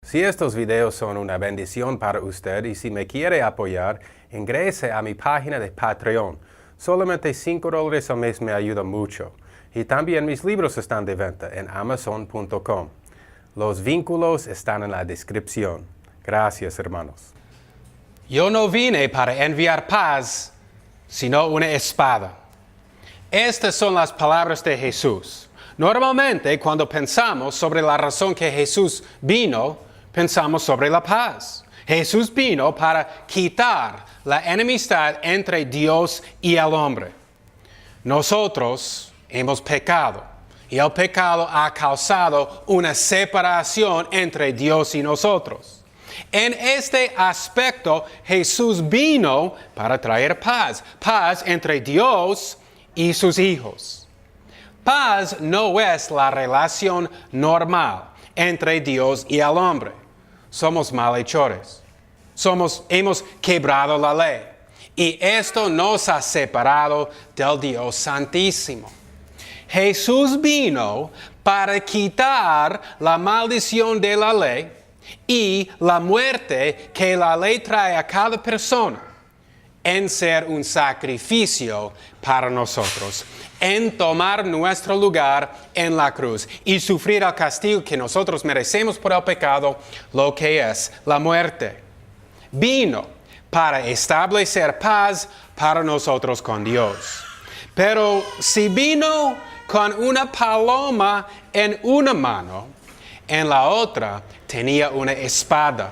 Si estos videos son una bendición para usted y si me quiere apoyar, ingrese a mi página de Patreon. Solamente $5 al mes me ayuda mucho. Y también mis libros están de venta en Amazon.com. Los vínculos están en la descripción. Gracias, hermanos. Yo no vine para enviar paz, sino una espada. Estas son las palabras de Jesús. Normalmente, cuando pensamos sobre la razón que Jesús vino, pensamos sobre la paz. Jesús vino para quitar la enemistad entre Dios y el hombre. Nosotros hemos pecado y el pecado ha causado una separación entre Dios y nosotros. En este aspecto, Jesús vino para traer paz, paz entre Dios y sus hijos. Paz no es la relación normal entre Dios y el hombre. Somos malhechores. Hemos quebrado la ley. Y esto nos ha separado del Dios Santísimo. Jesús vino para quitar la maldición de la ley y la muerte que la ley trae a cada persona en ser un sacrificio para nosotros, en tomar nuestro lugar en la cruz y sufrir el castigo que nosotros merecemos por el pecado, lo que es la muerte. Vino para establecer paz para nosotros con Dios. Pero si vino con una paloma en una mano, en la otra tenía una espada.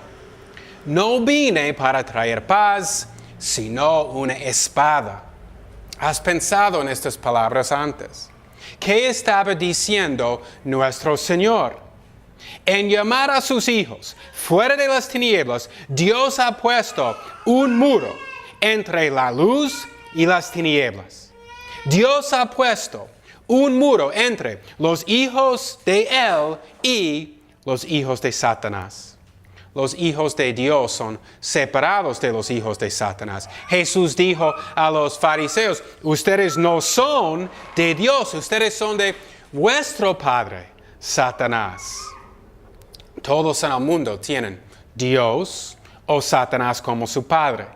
No vine para traer paz, sino una espada. ¿Has pensado en estas palabras antes? ¿Qué estaba diciendo nuestro Señor? En llamar a sus hijos fuera de las tinieblas, Dios ha puesto un muro entre la luz y las tinieblas. Dios ha puesto un muro entre los hijos de Él y los hijos de Satanás. Los hijos de Dios son separados de los hijos de Satanás. Jesús dijo a los fariseos, ustedes no son de Dios, ustedes son de vuestro padre, Satanás. Todos en el mundo tienen Dios o Satanás como su padre.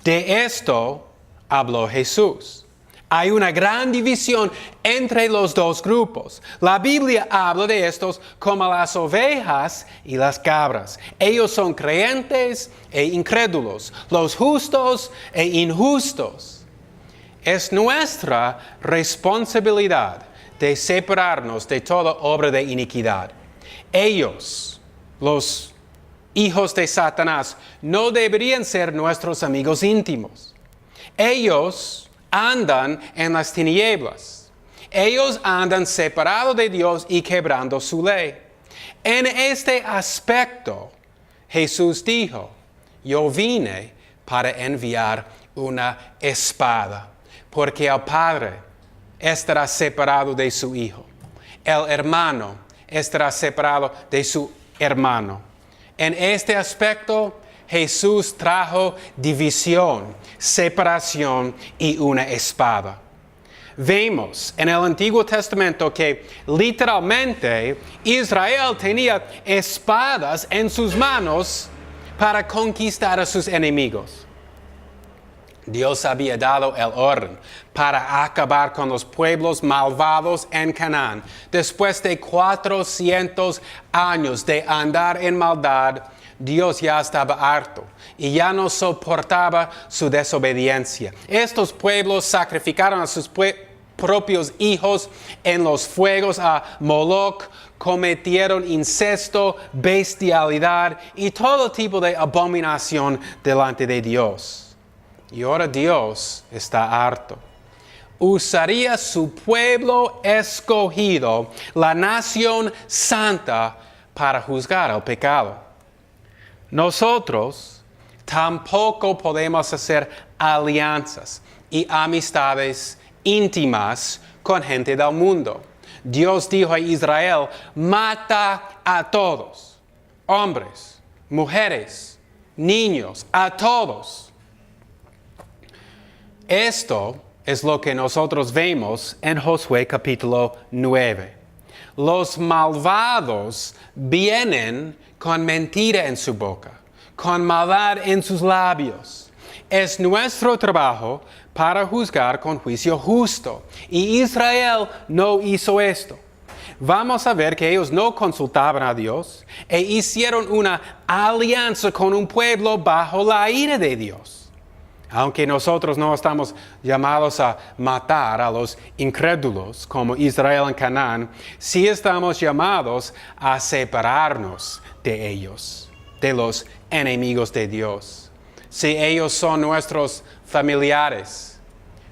De esto habló Jesús. Hay una gran división entre los dos grupos. La Biblia habla de estos como las ovejas y las cabras. Ellos son creyentes e incrédulos, los justos e injustos. Es nuestra responsabilidad de separarnos de toda obra de iniquidad. Ellos, los hijos de Satanás, no deberían ser nuestros amigos íntimos. Ellos andan en las tinieblas. Ellos andan separados de Dios y quebrando su ley. En este aspecto, Jesús dijo, yo vine para enviar una espada, porque el padre estará separado de su hijo. El hermano estará separado de su hermano. En este aspecto, Jesús trajo división, separación y una espada. Vemos en el Antiguo Testamento que literalmente Israel tenía espadas en sus manos para conquistar a sus enemigos. Dios había dado el orden para acabar con los pueblos malvados en Canaán. Después de 400 años de andar en maldad, Dios ya estaba harto y ya no soportaba su desobediencia. Estos pueblos sacrificaron a sus propios hijos en los fuegos a Moloch, cometieron incesto, bestialidad y todo tipo de abominación delante de Dios. Y ahora Dios está harto. Usaría su pueblo escogido, la nación santa, para juzgar el pecado. Nosotros tampoco podemos hacer alianzas y amistades íntimas con gente del mundo. Dios dijo a Israel, mata a todos, hombres, mujeres, niños, a todos. Esto es lo que nosotros vemos en Josué capítulo 9. Los malvados vienen con mentira en su boca, con maldad en sus labios. Es nuestro trabajo para juzgar con juicio justo. Y Israel no hizo esto. Vamos a ver que ellos no consultaban a Dios e hicieron una alianza con un pueblo bajo la ira de Dios. Aunque nosotros no estamos llamados a matar a los incrédulos como Israel en Canaán, sí estamos llamados a separarnos de ellos, de los enemigos de Dios. Si ellos son nuestros familiares,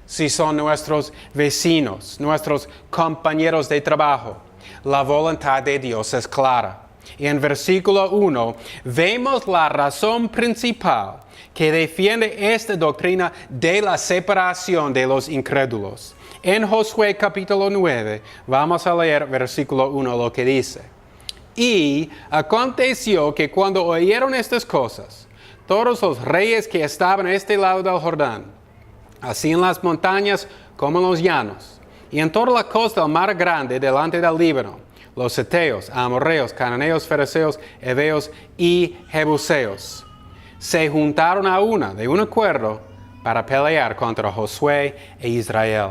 si son nuestros vecinos, nuestros compañeros de trabajo, la voluntad de Dios es clara. Y en versículo 1 vemos la razón principal que defiende esta doctrina de la separación de los incrédulos. En Josué capítulo 9 vamos a leer versículo 1 lo que dice. Y aconteció que cuando oyeron estas cosas, todos los reyes que estaban a este lado del Jordán, así en las montañas como en los llanos, y en toda la costa del mar grande delante del Líbano, los heteos, amorreos, cananeos, fereceos, heveos y jebuseos, se juntaron de un acuerdo para pelear contra Josué e Israel.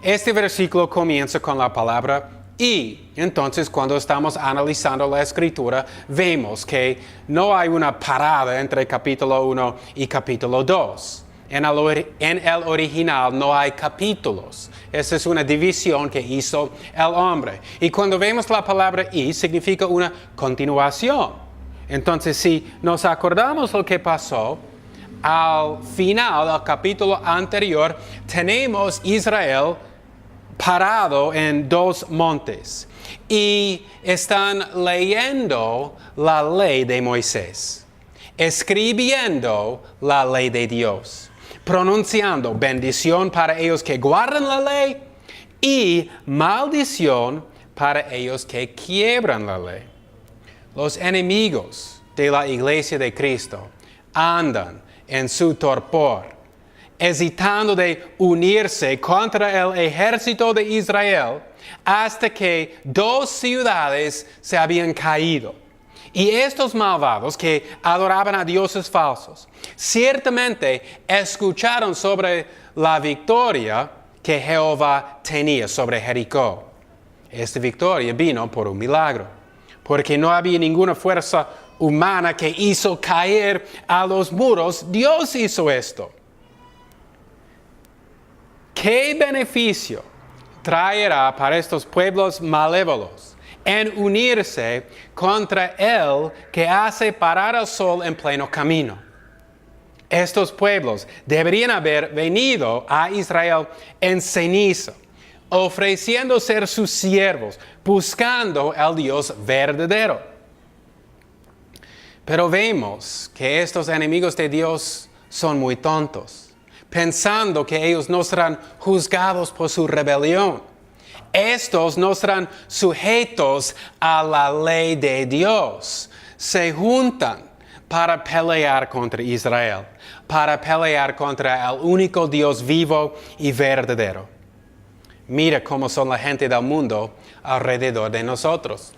Este versículo comienza con la palabra y. Entonces, cuando estamos analizando la escritura, vemos que no hay una parada entre capítulo 1 y capítulo 2. En el original no hay capítulos. Esa es una división que hizo el hombre. Y cuando vemos la palabra y, significa una continuación. Entonces, si nos acordamos lo que pasó, al final del capítulo anterior, tenemos Israel parado en dos montes y están leyendo la ley de Moisés, escribiendo la ley de Dios, pronunciando bendición para ellos que guardan la ley y maldición para ellos que quiebran la ley. Los enemigos de la iglesia de Cristo andan en su torpor, hesitando de unirse contra el ejército de Israel hasta que dos ciudades se habían caído. Y estos malvados que adoraban a dioses falsos, ciertamente escucharon sobre la victoria que Jehová tenía sobre Jericó. Esta victoria vino por un milagro, porque no había ninguna fuerza humana que hizo caer a los muros. Dios hizo esto. ¿Qué beneficio traerá para estos pueblos malévolos en unirse contra él que hace parar el sol en pleno camino? Estos pueblos deberían haber venido a Israel en ceniza, ofreciendo ser sus siervos, buscando al Dios verdadero. Pero vemos que estos enemigos de Dios son muy tontos, pensando que ellos no serán juzgados por su rebelión. Estos no serán sujetos a la ley de Dios. Se juntan para pelear contra Israel, para pelear contra el único Dios vivo y verdadero. Mira cómo son la gente del mundo alrededor de nosotros.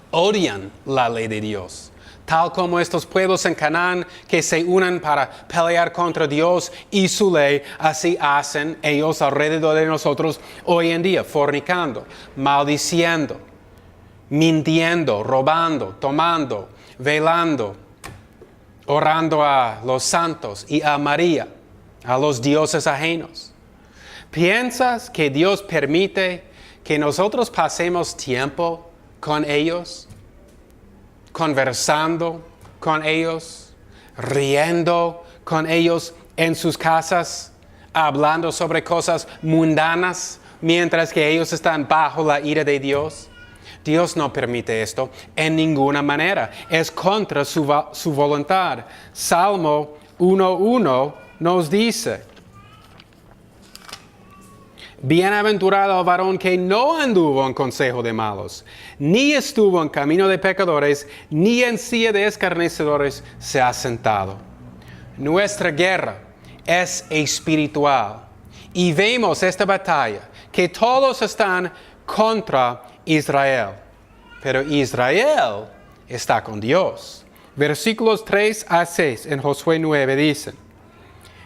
Odian la ley de Dios, tal como estos pueblos en Canaán que se unen para pelear contra Dios y su ley. Así hacen ellos alrededor de nosotros hoy en día, fornicando, maldiciendo, mintiendo, robando, tomando, velando, orando a los santos y a María, a los dioses ajenos. ¿Piensas que Dios permite que nosotros pasemos tiempo con ellos, conversando con ellos, riendo con ellos en sus casas, hablando sobre cosas mundanas, mientras que ellos están bajo la ira de Dios? Dios no permite esto en ninguna manera. Es contra su voluntad. Salmo 1:1 nos dice: bienaventurado el varón que no anduvo en consejo de malos, ni estuvo en camino de pecadores, ni en silla de escarnecedores se ha sentado. Nuestra guerra es espiritual y vemos esta batalla, que todos están contra Israel. Pero Israel está con Dios. Versículos 3 a 6 en Josué 9 dicen: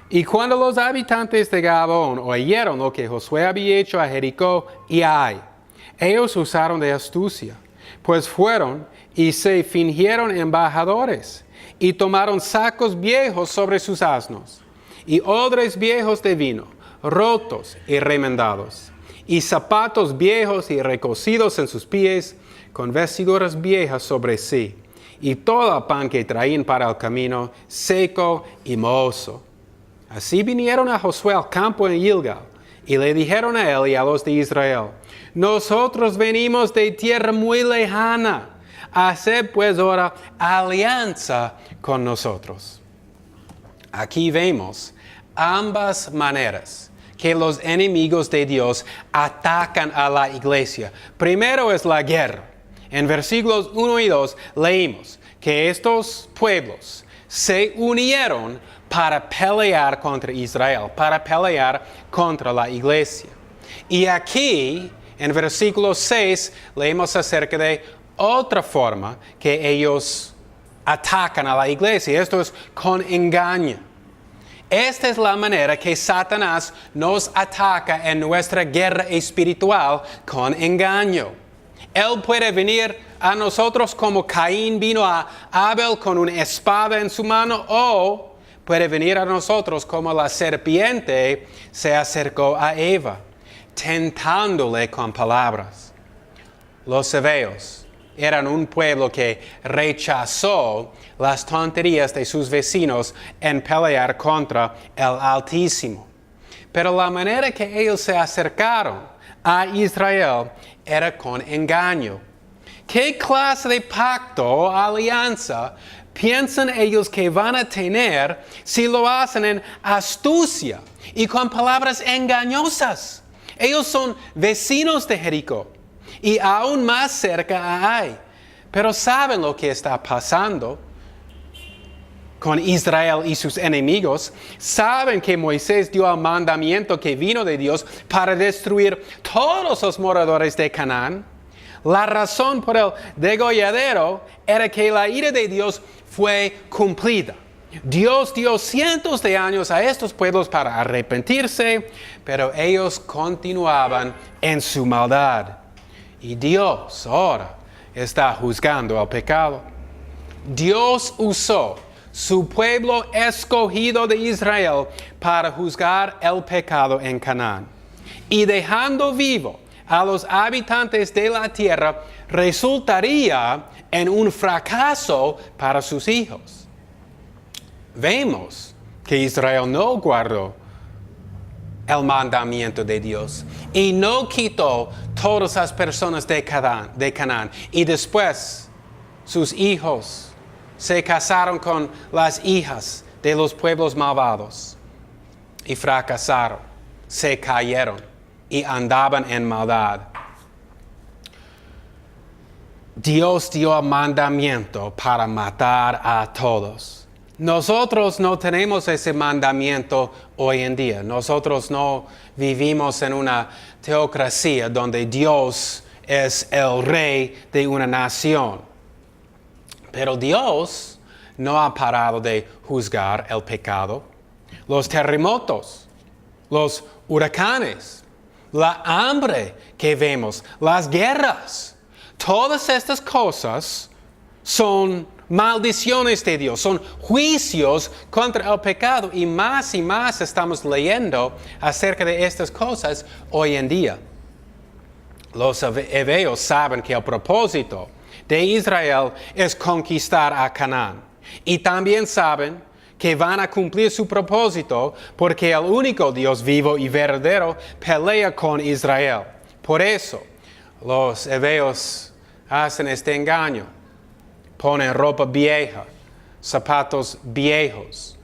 Y cuando los habitantes de Gabaón oyeron lo que Josué había hecho a Jericó y a Ai, ellos usaron de astucia, pues fueron y se fingieron embajadores, y tomaron sacos viejos sobre sus asnos, y odres viejos de vino, rotos y remendados, y zapatos viejos y recocidos en sus pies, con vestiduras viejas sobre sí, y todo pan que traían para el camino, seco y mohoso. Así vinieron a Josué al campo en Gilgal, y le dijeron a él y a los de Israel: Nosotros venimos de tierra muy lejana, haced pues ahora alianza con nosotros. Aquí vemos ambas maneras que los enemigos de Dios atacan a la iglesia. Primero es la guerra. En versículos 1 y 2 leímos que estos pueblos se unieron para pelear contra Israel, para pelear contra la iglesia. Y aquí, en versículo 6, leemos acerca de otra forma que ellos atacan a la iglesia. Esto es con engaño. Esta es la manera que Satanás nos ataca en nuestra guerra espiritual, con engaño. Él puede venir a nosotros como Caín vino a Abel con una espada en su mano, o puede venir a nosotros como la serpiente se acercó a Eva, tentándole con palabras. Los heveos eran un pueblo que rechazó las tonterías de sus vecinos en pelear contra el Altísimo. Pero la manera que ellos se acercaron a Israel era con engaño. ¿Qué clase de pacto o alianza piensan ellos que van a tener si lo hacen en astucia y con palabras engañosas? Ellos son vecinos de Jericó y aún más cerca a Ai, pero saben lo que está pasando con Israel y sus enemigos. Saben que Moisés dio el mandamiento que vino de Dios para destruir todos los moradores de Canaán. La razón por el degolladero era que la ira de Dios fue cumplida. Dios dio cientos de años a estos pueblos para arrepentirse, pero ellos continuaban en su maldad. Y Dios ahora está juzgando el pecado. Dios usó su pueblo escogido de Israel para juzgar el pecado en Canaán. Y dejando vivo a los habitantes de la tierra resultaría en un fracaso para sus hijos. Vemos que Israel no guardó el mandamiento de Dios y no quitó todas las personas de Canaán. Y después sus hijos se casaron con las hijas de los pueblos malvados y fracasaron, se cayeron y andaban en maldad. Dios dio el mandamiento para matar a todos. Nosotros no tenemos ese mandamiento hoy en día. Nosotros no vivimos en una teocracia donde Dios es el rey de una nación. Pero Dios no ha parado de juzgar el pecado. Los terremotos, los huracanes, la hambre que vemos, las guerras, todas estas cosas son maldiciones de Dios, son juicios contra el pecado, y más estamos leyendo acerca de estas cosas hoy en día. Los heveos saben que el propósito de Israel es conquistar a Canaán, y también saben que van a cumplir su propósito porque el único Dios vivo y verdadero pelea con Israel. Por eso los heveos hacen este engaño. Ponen ropa vieja, zapatos viejos,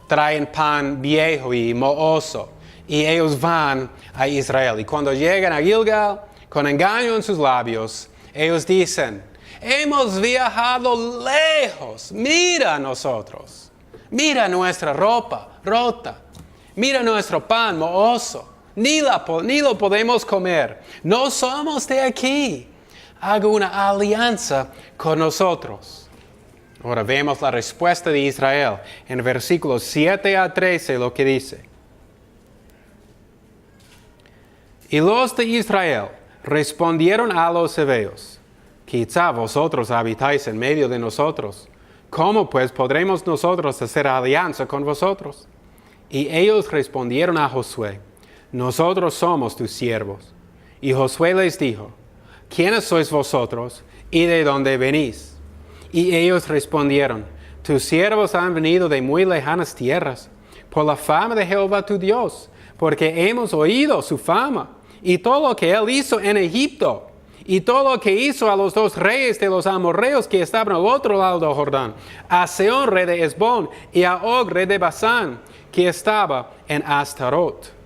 traen pan viejo y mohoso, y ellos van a Israel. Y cuando llegan a Gilgal, con engaño en sus labios, ellos dicen: hemos viajado lejos, mira a nosotros, mira nuestra ropa rota, mira nuestro pan mohoso, ni lo podemos comer, no somos de aquí. haga una alianza con nosotros. Ahora vemos la respuesta de Israel en versículos 7 a 13, lo que dice. Y los de Israel respondieron a los heveos: quizá vosotros habitáis en medio de nosotros. ¿Cómo pues podremos nosotros hacer alianza con vosotros? Y ellos respondieron a Josué: nosotros somos tus siervos. Y Josué les dijo: ¿quiénes sois vosotros y de dónde venís? Y ellos respondieron: tus siervos han venido de muy lejanas tierras, por la fama de Jehová tu Dios, porque hemos oído su fama, y todo lo que él hizo en Egipto, y todo lo que hizo a los dos reyes de los amorreos que estaban al otro lado del Jordán, a Sehón rey de Hesbón, y a Og rey de Basán, que estaba en Astarot.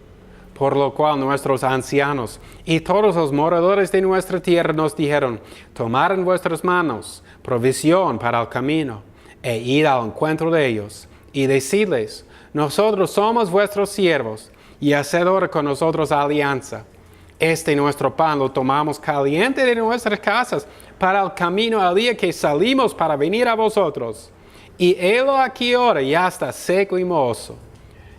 Por lo cual nuestros ancianos y todos los moradores de nuestra tierra nos dijeron: tomad en vuestras manos provisión para el camino, e id al encuentro de ellos, y decidles: nosotros somos vuestros siervos, y haced ahora con nosotros alianza. Nuestro pan lo tomamos caliente de nuestras casas para el camino al día que salimos para venir a vosotros. Y helo aquí ahora ya está seco y mohoso.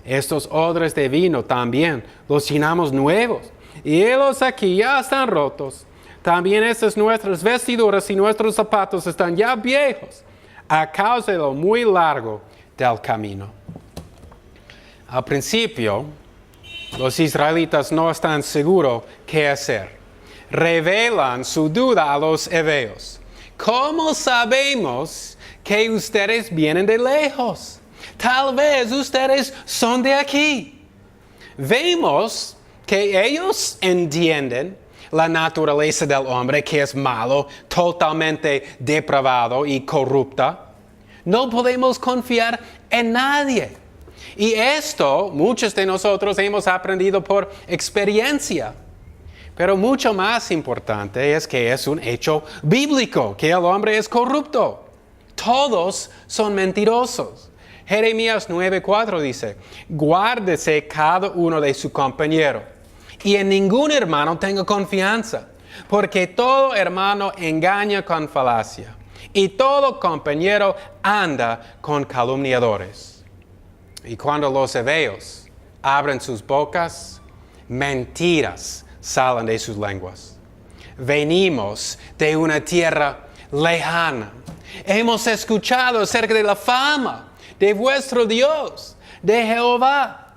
Estos odres de vino también los llenamos nuevos, y helos aquí ya están rotos. También estas nuestras vestiduras y nuestros zapatos están ya viejos, a causa de lo muy largo del camino. Al principio, los israelitas no están seguros qué hacer. Revelan su duda a los heveos. ¿Cómo sabemos que ustedes vienen de lejos? Tal vez ustedes son de aquí. Vemos que ellos entienden la naturaleza del hombre, que es malo, totalmente depravado y corrupta. No podemos confiar en nadie. Y esto muchos de nosotros hemos aprendido por experiencia. Pero mucho más importante es que es un hecho bíblico, que el hombre es corrupto. Todos son mentirosos. Jeremías 9:4 dice: guárdese cada uno de su compañero, y en ningún hermano tenga confianza, porque todo hermano engaña con falacia, y todo compañero anda con calumniadores. Y cuando los heveos abren sus bocas, mentiras salen de sus lenguas. Venimos de una tierra lejana. Hemos escuchado acerca de la fama de vuestro Dios, de Jehová.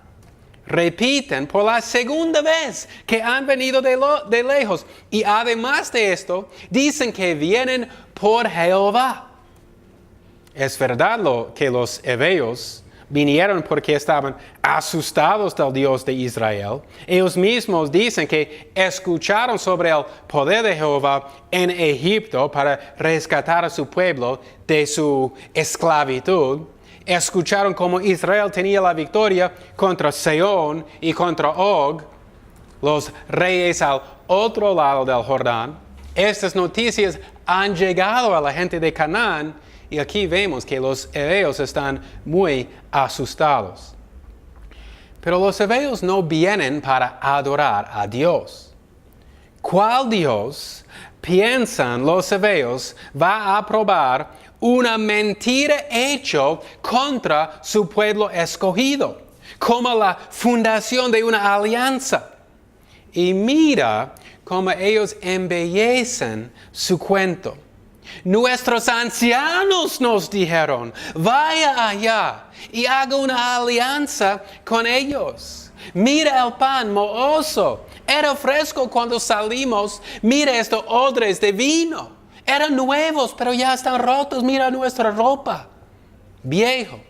Repiten por la segunda vez que han venido de lejos. Y además de esto, dicen que vienen por Jehová. Es verdad que los heveos vinieron porque estaban asustados del Dios de Israel. Ellos mismos dicen que escucharon sobre el poder de Jehová en Egipto para rescatar a su pueblo de su esclavitud. Escucharon cómo Israel tenía la victoria contra Sehón y contra Og, los reyes al otro lado del Jordán. Estas noticias han llegado a la gente de Canaán, y aquí vemos que los heveos están muy asustados. Pero los heveos no vienen para adorar a Dios. ¿Cuál Dios piensan los heveos va a aprobar una mentira hecha contra su pueblo escogido, como la fundación de una alianza? Y mira cómo ellos embellecen su cuento. Nuestros ancianos nos dijeron: vaya allá y haga una alianza con ellos. Mira el pan mohoso, era fresco cuando salimos. Mira estos odres de vino, eran nuevos pero ya están rotos. Mira nuestra ropa, viejo.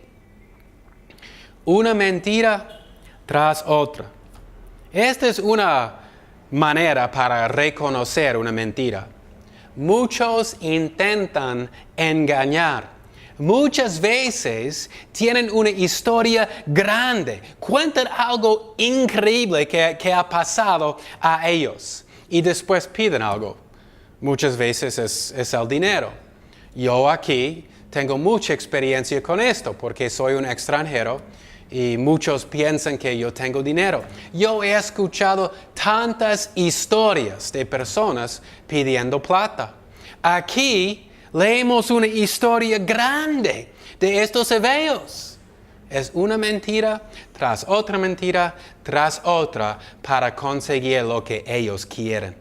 Una mentira tras otra. Esta es una manera para reconocer una mentira. Muchos intentan engañar. Muchas veces tienen una historia grande. Cuentan algo increíble que ha pasado a ellos. Y después piden algo. Muchas veces es el dinero. Yo aquí tengo mucha experiencia con esto porque soy un extranjero y muchos piensan que yo tengo dinero. Yo he escuchado tantas historias de personas pidiendo plata. Aquí leemos una historia grande de estos hebreos. Es una mentira tras otra para conseguir lo que ellos quieren.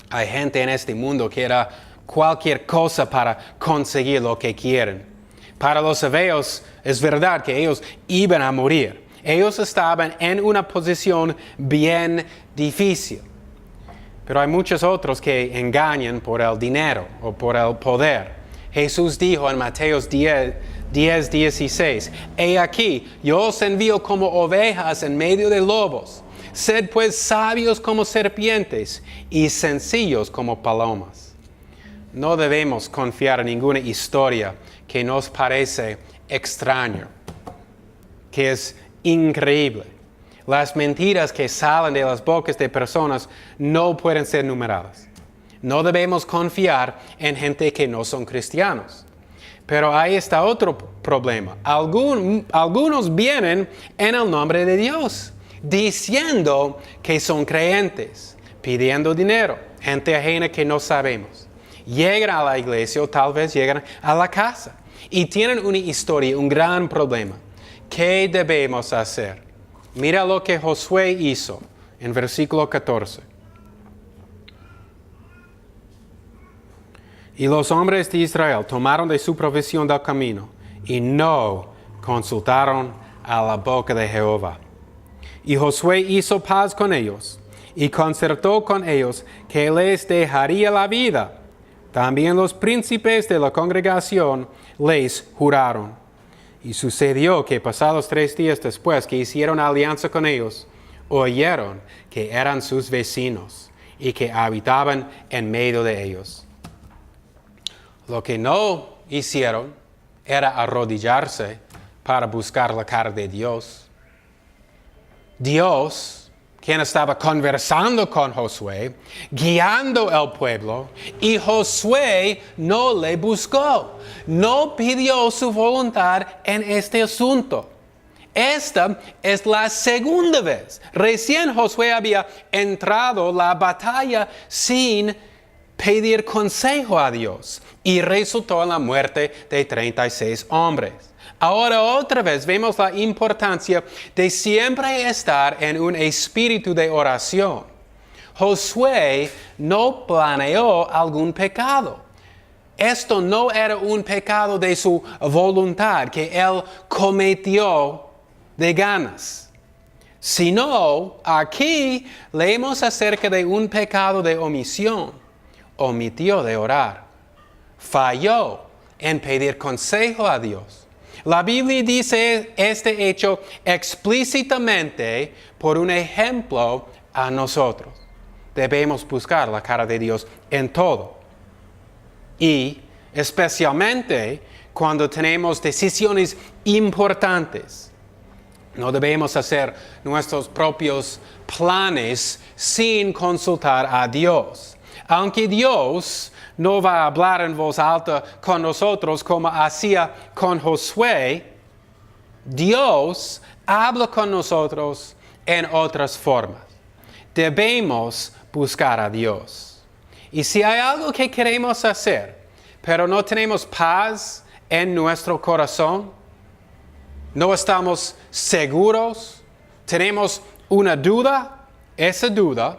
Hay gente en este mundo que hará cualquier cosa para conseguir lo que quieren. Para los hebreos es verdad que ellos iban a morir. Ellos estaban en una posición bien difícil. Pero hay muchos otros que engañan por el dinero o por el poder. Jesús dijo en Mateo 10:16, he aquí, yo os envío como ovejas en medio de lobos. Sed pues sabios como serpientes y sencillos como palomas. No debemos confiar en ninguna historia que nos parece extraña, que es increíble. Las mentiras que salen de las bocas de personas no pueden ser numeradas. No debemos confiar en gente que no son cristianos. Pero ahí está otro problema. Algunos vienen en el nombre de Dios, diciendo que son creyentes, pidiendo dinero, gente ajena que no sabemos. Llegan a la iglesia o tal vez llegan a la casa y tienen una historia, un gran problema. ¿Qué debemos hacer? Mira lo que Josué hizo en versículo 14. Y los hombres de Israel tomaron de su provisión del camino y no consultaron a la boca de Jehová. Y Josué hizo paz con ellos y concertó con ellos que les dejaría la vida. También los príncipes de la congregación les juraron. Y sucedió que pasados 3 días después que hicieron alianza con ellos, oyeron que eran sus vecinos y que habitaban en medio de ellos. Lo que no hicieron era arrodillarse para buscar la cara de Dios. Dios, quien estaba conversando con Josué, guiando al pueblo, y Josué no le buscó, no pidió su voluntad en este asunto. Esta es la segunda vez. Recién Josué había entrado la batalla sin pedir consejo a Dios y resultó en la muerte de 36 hombres. Ahora otra vez vemos la importancia de siempre estar en un espíritu de oración. Josué no planeó algún pecado. Esto no era un pecado de su voluntad que él cometió de ganas. Sino, aquí leemos acerca de un pecado de omisión. Omitió de orar. Falló en pedir consejo a Dios. La Biblia dice este hecho explícitamente por un ejemplo a nosotros. Debemos buscar la cara de Dios en todo. Y especialmente cuando tenemos decisiones importantes. No debemos hacer nuestros propios planes sin consultar a Dios. Aunque Dios no va a hablar en voz alta con nosotros como hacía con Josué, Dios habla con nosotros en otras formas. Debemos buscar a Dios. Y si hay algo que queremos hacer, pero no tenemos paz en nuestro corazón, no estamos seguros, tenemos una duda, esa duda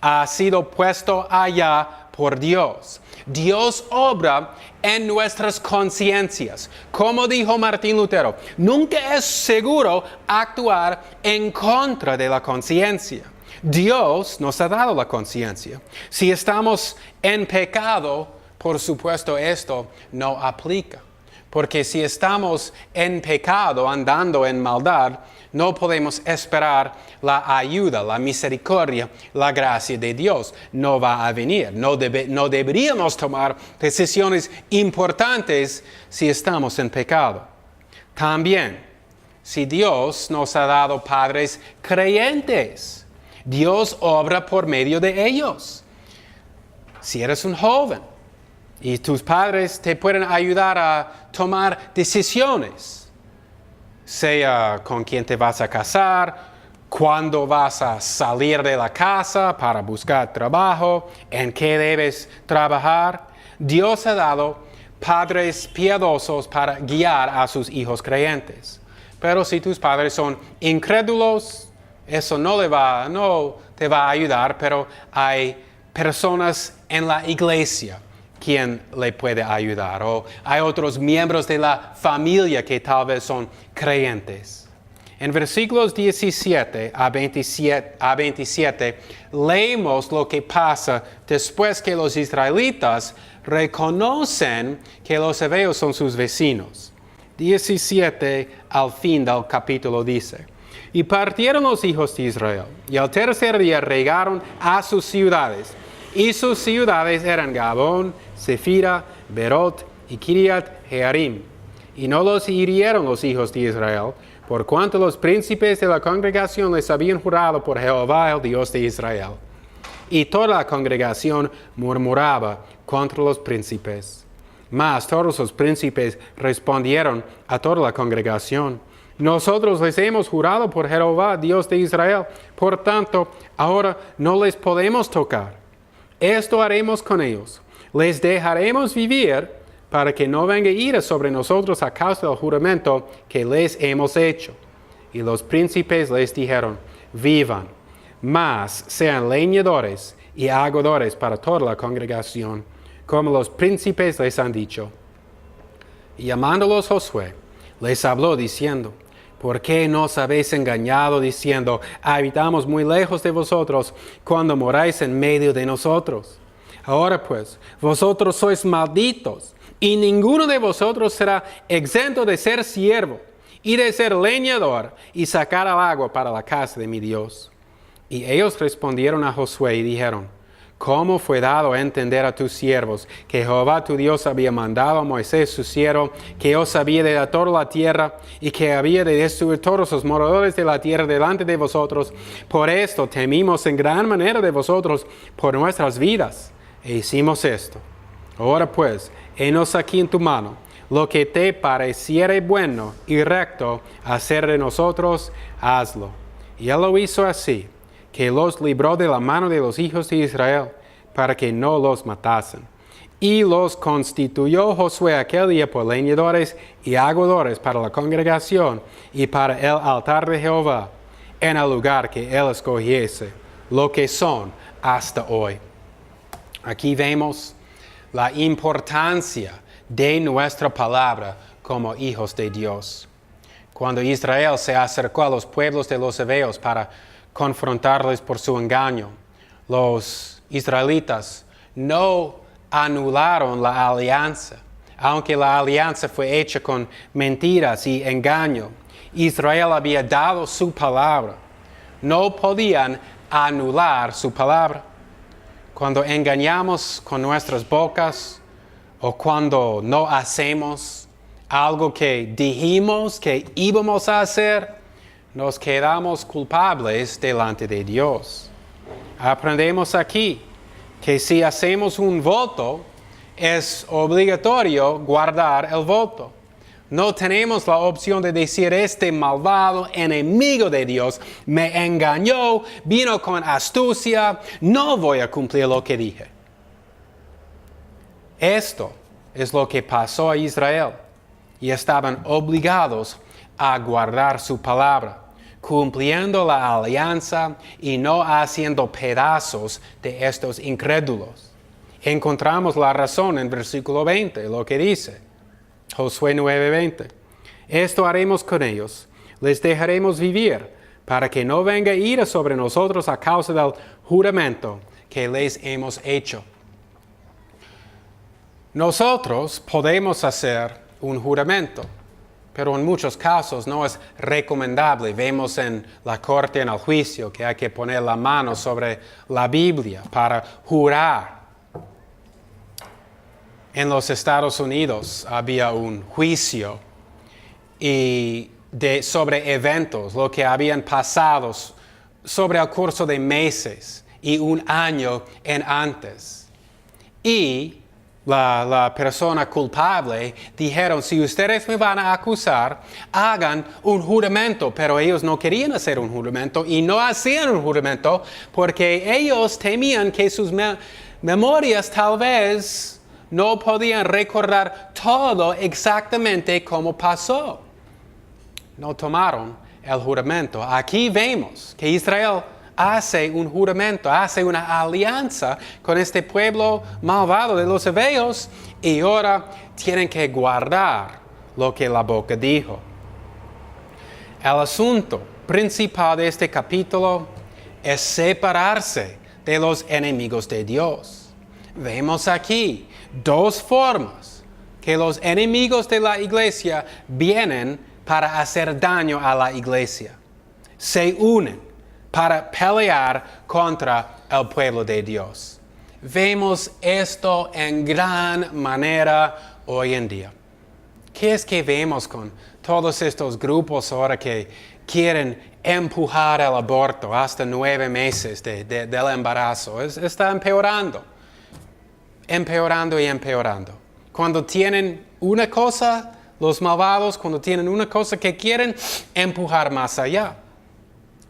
ha sido puesto allá por Dios. Dios obra en nuestras conciencias. Como dijo Martín Lutero, nunca es seguro actuar en contra de la conciencia. Dios nos ha dado la conciencia. Si estamos en pecado, por supuesto esto no aplica. Porque si estamos en pecado, andando en maldad, no podemos esperar la ayuda, la misericordia, la gracia de Dios. No va a venir. No deberíamos tomar decisiones importantes si estamos en pecado. También, si Dios nos ha dado padres creyentes, Dios obra por medio de ellos. Si eres un joven y tus padres te pueden ayudar a tomar decisiones, sea con quién te vas a casar, cuándo vas a salir de la casa para buscar trabajo, en qué debes trabajar. Dios ha dado padres piadosos para guiar a sus hijos creyentes. Pero si tus padres son incrédulos, eso no te va a ayudar, pero hay personas en la iglesia quien le puede ayudar, o hay otros miembros de la familia que tal vez son creyentes. En versículos 17 a 27 leemos lo que pasa después que los israelitas reconocen que los heveos son sus vecinos. 17 al fin del capítulo dice: y partieron los hijos de Israel, y al tercer día llegaron a sus ciudades, y sus ciudades eran Gabón, Sefira, Berot y Kiriat Jearim. Y no los hirieron los hijos de Israel, por cuanto los príncipes de la congregación les habían jurado por Jehová, el Dios de Israel. Y toda la congregación murmuraba contra los príncipes. Mas todos los príncipes respondieron a toda la congregación: nosotros les hemos jurado por Jehová, Dios de Israel, por tanto, ahora no les podemos tocar. Esto haremos con ellos: les dejaremos vivir, para que no venga ira sobre nosotros a causa del juramento que les hemos hecho. Y los príncipes les dijeron: vivan, mas sean leñadores y agadores para toda la congregación, como los príncipes les han dicho. Y llamándolos Josué, les habló diciendo: ¿por qué nos habéis engañado diciendo: habitamos muy lejos de vosotros, cuando moráis en medio de nosotros? Ahora pues, vosotros sois malditos, y ninguno de vosotros será exento de ser siervo, y de ser leñador, y sacar al agua para la casa de mi Dios. Y ellos respondieron a Josué y dijeron: ¿cómo fue dado a entender a tus siervos que Jehová tu Dios había mandado a Moisés su siervo, que os había de dar toda la tierra, y que había de destruir todos los moradores de la tierra delante de vosotros? Por esto temimos en gran manera de vosotros por nuestras vidas, e hicimos esto. Ahora pues, henos aquí en tu mano lo que te pareciere bueno y recto hacer de nosotros, hazlo. Y él lo hizo así, que los libró de la mano de los hijos de Israel, para que no los matasen. Y los constituyó Josué aquel día por leñadores y agadores para la congregación y para el altar de Jehová, en el lugar que él escogiese, lo que son hasta hoy. Aquí vemos la importancia de nuestra palabra como hijos de Dios. Cuando Israel se acercó a los pueblos de los heveos para confrontarles por su engaño, los israelitas no anularon la alianza, aunque la alianza fue hecha con mentiras y engaño. Israel había dado su palabra. No podían anular su palabra. Cuando engañamos con nuestras bocas, o cuando no hacemos algo que dijimos que íbamos a hacer, nos quedamos culpables delante de Dios. Aprendemos aquí que si hacemos un voto, es obligatorio guardar el voto. No tenemos la opción de decir: este malvado enemigo de Dios me engañó, vino con astucia, no voy a cumplir lo que dije. Esto es lo que pasó a Israel, y estaban obligados a guardar su palabra, cumpliendo la alianza y no haciendo pedazos de estos incrédulos. Encontramos la razón en versículo 20, lo que dice Josué 9:20. Esto haremos con ellos: les dejaremos vivir, para que no venga ira sobre nosotros a causa del juramento que les hemos hecho. Nosotros podemos hacer un juramento, pero en muchos casos no es recomendable. Vemos en la corte, en el juicio, que hay que poner la mano sobre la Biblia para jurar. En los Estados Unidos había un juicio sobre eventos, lo que habían pasado sobre el curso de meses y un año en antes. Y la persona culpable, dijeron, si ustedes me van a acusar, hagan un juramento, pero ellos no querían hacer un juramento y no hacían un juramento porque ellos temían que sus memorias tal vez no podían recordar todo exactamente como pasó. No tomaron el juramento. Aquí vemos que Israel hace un juramento, hace una alianza con este pueblo malvado de los heveos y ahora tienen que guardar lo que la boca dijo. El asunto principal de este capítulo es separarse de los enemigos de Dios. Vemos aquí dos formas que los enemigos de la iglesia vienen para hacer daño a la iglesia. Se unen para pelear contra el pueblo de Dios. Vemos esto en gran manera hoy en día. ¿Qué es que vemos con todos estos grupos ahora que quieren empujar el aborto hasta 9 meses del embarazo? Está empeorando y empeorando. Cuando tienen una cosa, los malvados, cuando tienen una cosa que quieren empujar más allá.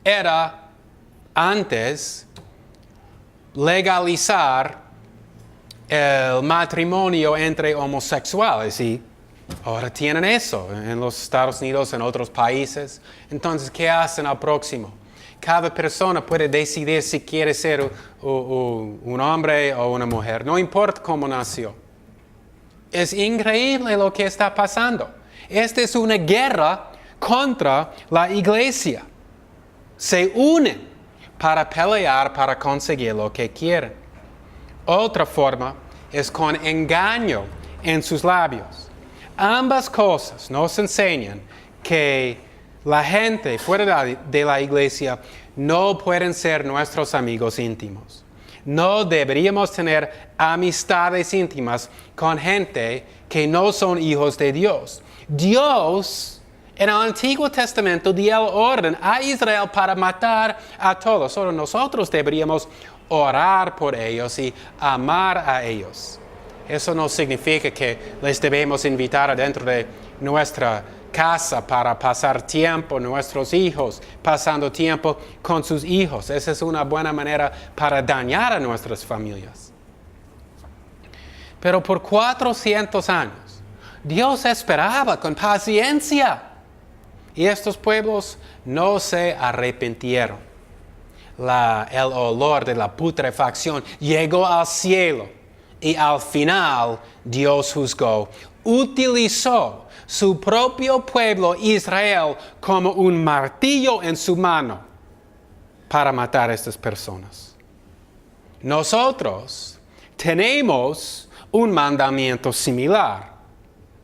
Era antes legalizar el matrimonio entre homosexuales y ahora tienen eso en los Estados Unidos, en otros países. Entonces, ¿qué hacen al próximo? Cada persona puede decidir si quiere ser un hombre o una mujer, no importa cómo nació. Es increíble lo que está pasando. Esta es una guerra contra la iglesia. Se unen para pelear, para conseguir lo que quieren. Otra forma es con engaño en sus labios. Ambas cosas nos enseñan que la gente fuera de la iglesia no pueden ser nuestros amigos íntimos. No deberíamos tener amistades íntimas con gente que no son hijos de Dios. Dios, en el Antiguo Testamento, dio orden a Israel para matar a todos. Solo nosotros deberíamos orar por ellos y amar a ellos. Eso no significa que les debemos invitar adentro de nuestra casa para pasar tiempo, nuestros hijos, pasando tiempo con sus hijos. Esa es una buena manera para dañar a nuestras familias. Pero por 400 años, Dios esperaba con paciencia. Y estos pueblos no se arrepintieron. El olor de la putrefacción llegó al cielo. Y al final Dios juzgó. Utilizó su propio pueblo Israel como un martillo en su mano para matar a estas personas. Nosotros tenemos un mandamiento similar,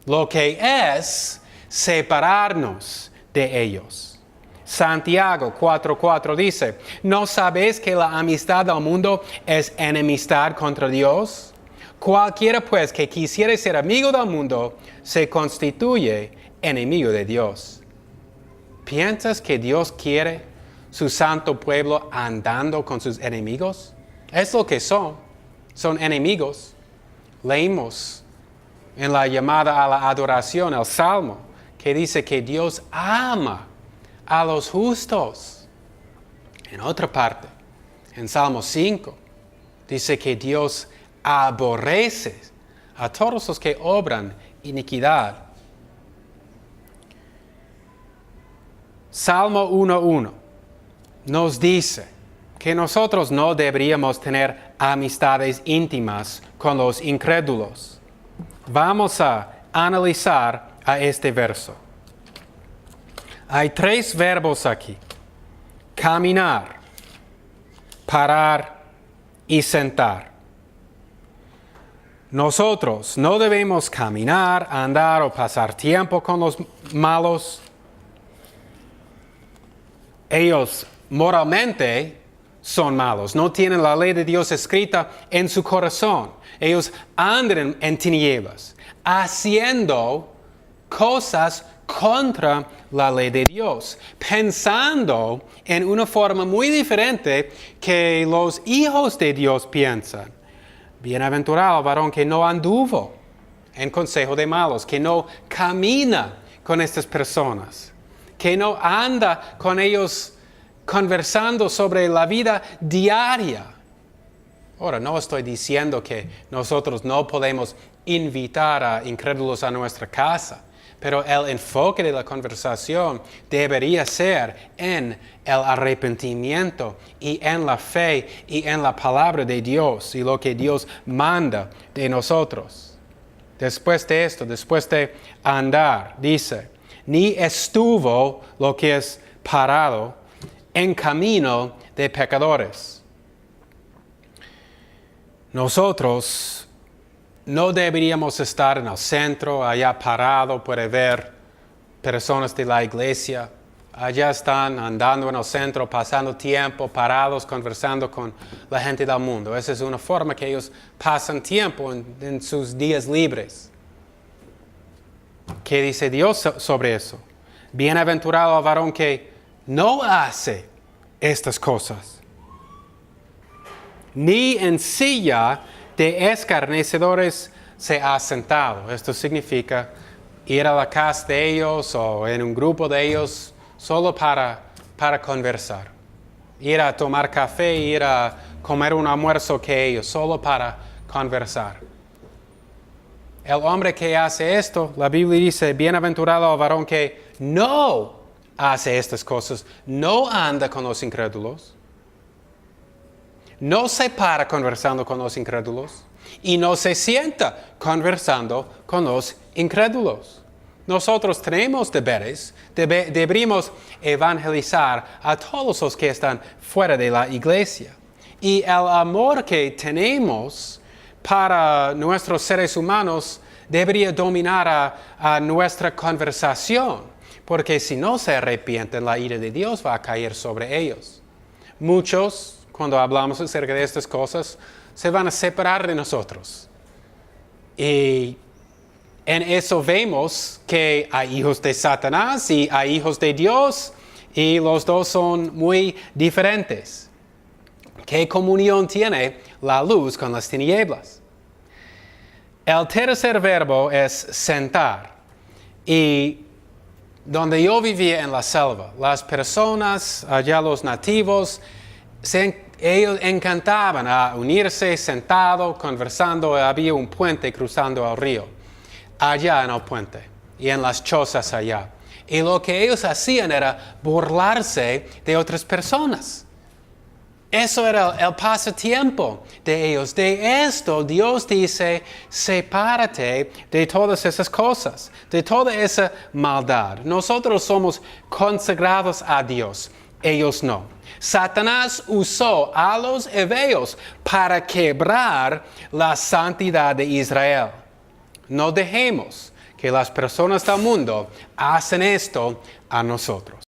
lo que es separarnos de ellos. Santiago 4:4 dice, ¿no sabéis que la amistad del mundo es enemistad contra Dios? Cualquiera pues que quisiere ser amigo del mundo se constituye enemigo de Dios. ¿Piensas que Dios quiere su santo pueblo andando con sus enemigos? Es lo que son enemigos. Leímos en la llamada a la adoración el Salmo que dice que Dios ama a los justos. En otra parte, en Salmo 5, dice que Dios aborrece a todos los que obran iniquidad. Salmo 1:1 nos dice que nosotros no deberíamos tener amistades íntimas con los incrédulos. Vamos a analizar a este verso. Hay 3 verbos aquí: caminar, parar y sentar. Nosotros no debemos caminar, andar o pasar tiempo con los malos. Ellos moralmente son malos, no tienen la ley de Dios escrita en su corazón. Ellos andan en tinieblas, haciendo cosas contra la ley de Dios, pensando en una forma muy diferente que los hijos de Dios piensan. Bienaventurado el varón que no anduvo en consejo de malos, que no camina con estas personas, que no anda con ellos conversando sobre la vida diaria. Ahora, no estoy diciendo que nosotros no podemos invitar a incrédulos a nuestra casa, pero el enfoque de la conversación debería ser en el arrepentimiento y en la fe y en la palabra de Dios y lo que Dios manda de nosotros. Después de esto, después de andar, dice, ni estuvo lo que es parado en camino de pecadores. Nosotros no deberíamos estar en el centro, allá parado, puede ver personas de la iglesia. Allá están andando en el centro, pasando tiempo, parados, conversando con la gente del mundo. Esa es una forma que ellos pasan tiempo en sus días libres. ¿Qué dice Dios sobre eso? Bienaventurado el varón que no hace estas cosas, ni en silla de escarnecedores se ha sentado. Esto significa ir a la casa de ellos o en un grupo de ellos solo para conversar. Ir a tomar café, ir a comer un almuerzo que ellos, solo para conversar. El hombre que hace esto, la Biblia dice, bienaventurado el varón que no hace estas cosas, no anda con los incrédulos, no se para conversando con los incrédulos y no se sienta conversando con los incrédulos. Nosotros tenemos deberes, deberíamos evangelizar a todos los que están fuera de la iglesia. Y el amor que tenemos para nuestros seres humanos debería dominar a nuestra conversación, porque si no se arrepienten, la ira de Dios va a caer sobre ellos. Muchos, cuando hablamos acerca de estas cosas, se van a separar de nosotros. Y en eso vemos que hay hijos de Satanás y hay hijos de Dios, y los dos son muy diferentes. ¿Qué comunión tiene la luz con las tinieblas? El tercer verbo es sentar. Y donde yo vivía en la selva, las personas, allá los nativos, ellos encantaban a unirse sentado, conversando. Había un puente cruzando el río, allá en el puente y en las chozas allá. Y lo que ellos hacían era burlarse de otras personas. Eso era el pasatiempo de ellos. De esto Dios dice, sepárate de todas esas cosas, de toda esa maldad. Nosotros somos consagrados a Dios, ellos no. Satanás usó a los hebreos para quebrar la santidad de Israel. No dejemos que las personas del mundo hacen esto a nosotros.